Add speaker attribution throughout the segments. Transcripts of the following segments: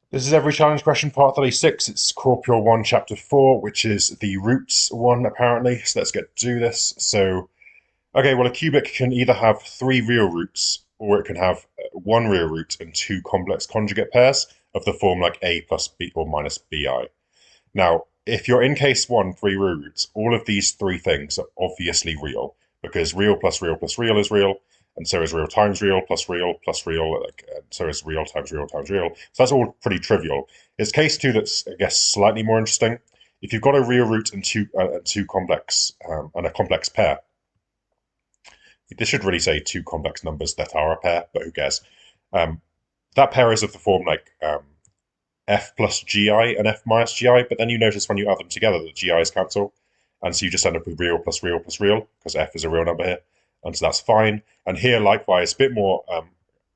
Speaker 1: This is every challenge question, part 36. It's Corporeal 1, chapter 4, which is the roots one, apparently. So let's get to do this. So, okay, well, a cubic can either have three real roots, or it can have one real root and two complex conjugate pairs of the form like a plus b or minus bi. Now, if you're in case one, three real roots, all of these three things are obviously real, because real plus real plus real is real, and so is real times real plus real, and so is real times real times real. So that's all pretty trivial. It's case two that's, I guess, slightly more interesting. If you've got a real root and two complex and a complex pair, this should really say two complex numbers that are a pair, but who cares? Um, that pair is of the form like f plus gi and f minus gi, but then you notice when you add them together that gi's cancel, and so you just end up with real plus real plus real, because f is a real number here, and so that's fine. And here, likewise, a bit more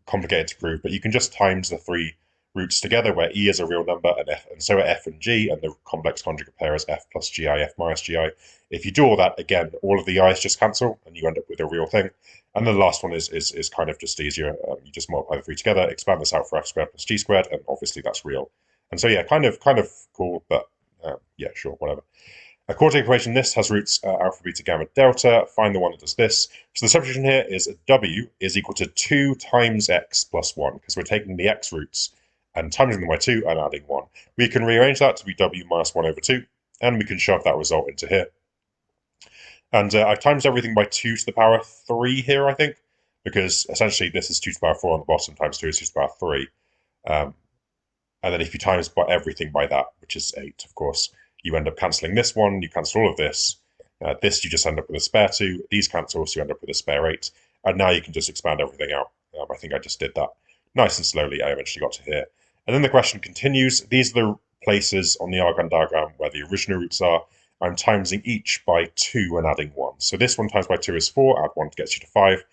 Speaker 1: complicated to prove, but you can just times the three roots together, where e is a real number, and so are f and g, and the complex conjugate pair is f plus gi, f minus gi. If you do all that, again, all of the i's just cancel, and you end up with a real thing. And then the last one is kind of just easier. You just multiply the three together, expand this out for f squared plus g squared, and obviously that's real. And so yeah, kind of cool, but yeah, sure, whatever. A quartic equation, this has roots alpha, beta, gamma, delta. Find the one that does this. So the substitution here is w is equal to 2 times x plus 1, because we're taking the x roots and timesing them by 2 and adding 1. We can rearrange that to be w minus 1 over 2, and we can shove that result into here. And I times everything by 2 to the power 3 here, I think, because essentially this is 2 to the power 4 on the bottom times 2 is 2 to the power 3. And then if you times by everything by that, which is 8, of course, you end up cancelling this one, you cancel all of this. This, you just end up with a spare 2. These cancel, so you end up with a spare 8. And now you can just expand everything out. I think I just did that nice and slowly. I eventually got to here. And then the question continues. These are the places on the argon diagram where the original roots are. I'm timesing each by 2 and adding 1. So this one times by 2 is 4, add 1 gets you to 5.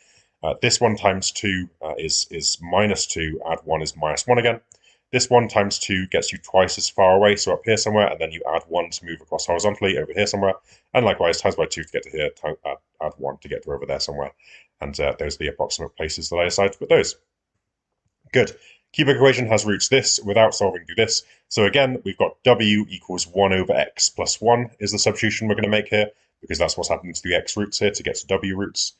Speaker 1: This one times 2 is minus 2, add 1 is minus 1 again. This one times 2 gets you twice as far away, so up here somewhere, and then you add 1 to move across horizontally over here somewhere, and likewise times by 2 to get to here, add 1 to get to over there somewhere. And those are the approximate places that I decided to put those. Good. Cubic equation has roots this. Without solving, do this. So again, we've got w equals 1 over x plus 1 is the substitution we're going to make here, because that's what's happening to the x roots here to get to w roots.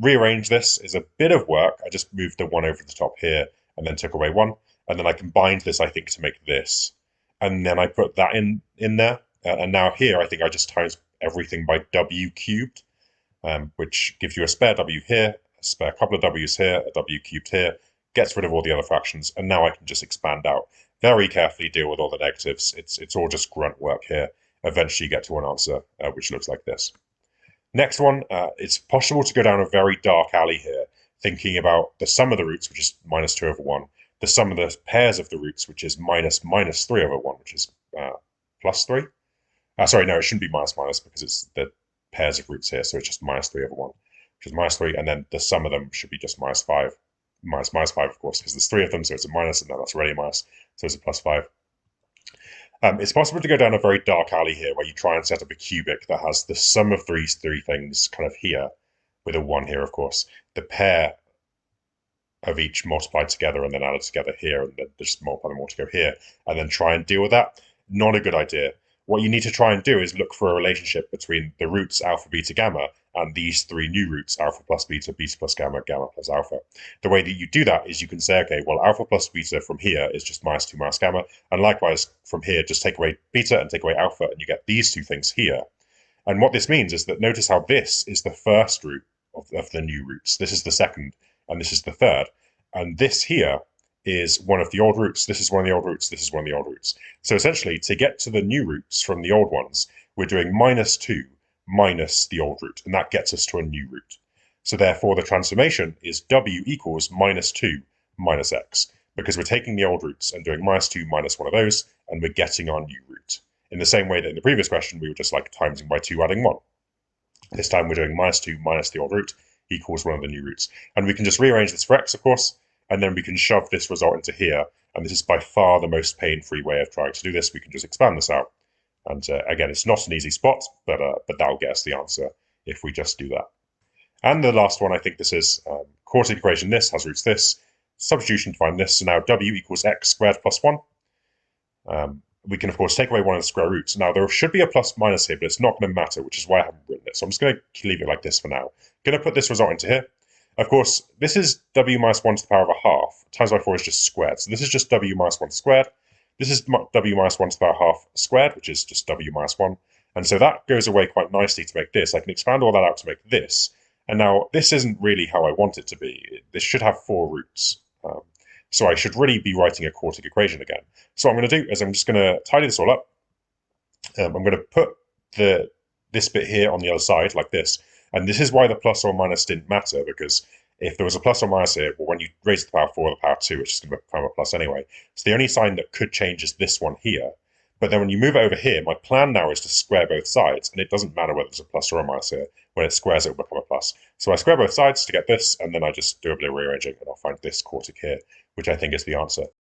Speaker 1: Rearrange this is a bit of work. I just moved the 1 over the top here and then took away 1. And then I combined this, I think, to make this. And then I put that in there. And now here, I think I just times everything by w cubed, which gives you a spare w here, a spare couple of w's here, a w cubed here, gets rid of all the other fractions. And now I can just expand out. Very carefully deal with all the negatives. It's all just grunt work here. Eventually you get to an answer, which looks like this. Next one, it's possible to go down a very dark alley here, thinking about the sum of the roots, which is minus 2 over 1, the sum of the pairs of the roots, which is minus 3 over 1, which is plus 3. Sorry, no, it shouldn't be minus minus, because it's the pairs of roots here, so it's just minus 3 over 1, which is minus 3, and then the sum of them should be just minus 5. Minus 5, of course, because there's 3 of them, so it's a minus, and then that's already a minus, so it's a plus 5. It's possible to go down a very dark alley here, where you try and set up a cubic that has the sum of these three things kind of here, with a 1 here, of course, the pair of each multiplied together and then added together here, and then just multiply them all to go here, and then try and deal with that. Not a good idea. What you need to try and do is look for a relationship between the roots alpha, beta, gamma, and these three new roots, alpha plus beta, beta plus gamma, gamma plus alpha. The way that you do that is you can say, okay, well, alpha plus beta from here is just minus 2 minus gamma, and likewise from here, just take away beta and take away alpha, and you get these two things here. And what this means is that notice how this is the first root of the new roots. This is the second, and this is the third. And this here is one of the old roots. This is one of the old roots. This is one of the old roots. So essentially, to get to the new roots from the old ones, we're doing minus 2 minus the old root, and that gets us to a new root. So therefore, the transformation is w equals minus 2 minus x, because we're taking the old roots and doing minus 2 minus one of those, and we're getting our new root. In the same way that in the previous question, we were just like timesing by 2, adding 1. This time we're doing minus 2 minus the old root equals one of the new roots. And we can just rearrange this for x, of course, and then we can shove this result into here. And this is by far the most pain-free way of trying to do this. We can just expand this out. And again, it's not an easy spot, but that'll get us the answer if we just do that. And the last one, I think this is quartic equation. This has roots this. Substitution to find this. So now w equals x squared plus 1. We can, of course, take away one of the square roots. Now, there should be a plus minus here, but it's not going to matter, which is why I haven't written it. So I'm just going to leave it like this for now. Going to put this result into here. Of course, this is w minus 1 to the power of a half. Times by 4 is just squared. So this is just w minus 1 squared. This is w minus 1 to the power of half squared, which is just w minus 1. And so that goes away quite nicely to make this. I can expand all that out to make this. And now, this isn't really how I want it to be. This should have 4 roots. So I should really be writing a quartic equation again. So what I'm going to do is I'm just going to tidy this all up. I'm going to put this bit here on the other side like this. And this is why the plus or minus didn't matter, because if there was a plus or minus here, well, when you raise the power 4 or the power 2, it's just going to become a plus anyway. So the only sign that could change is this one here. But then when you move it over here, my plan now is to square both sides, and it doesn't matter whether there's a plus or a minus here. When it squares, it will become a plus. So I square both sides to get this, and then I just do a bit of rearranging, and I'll find this quartic here, which I think is the answer.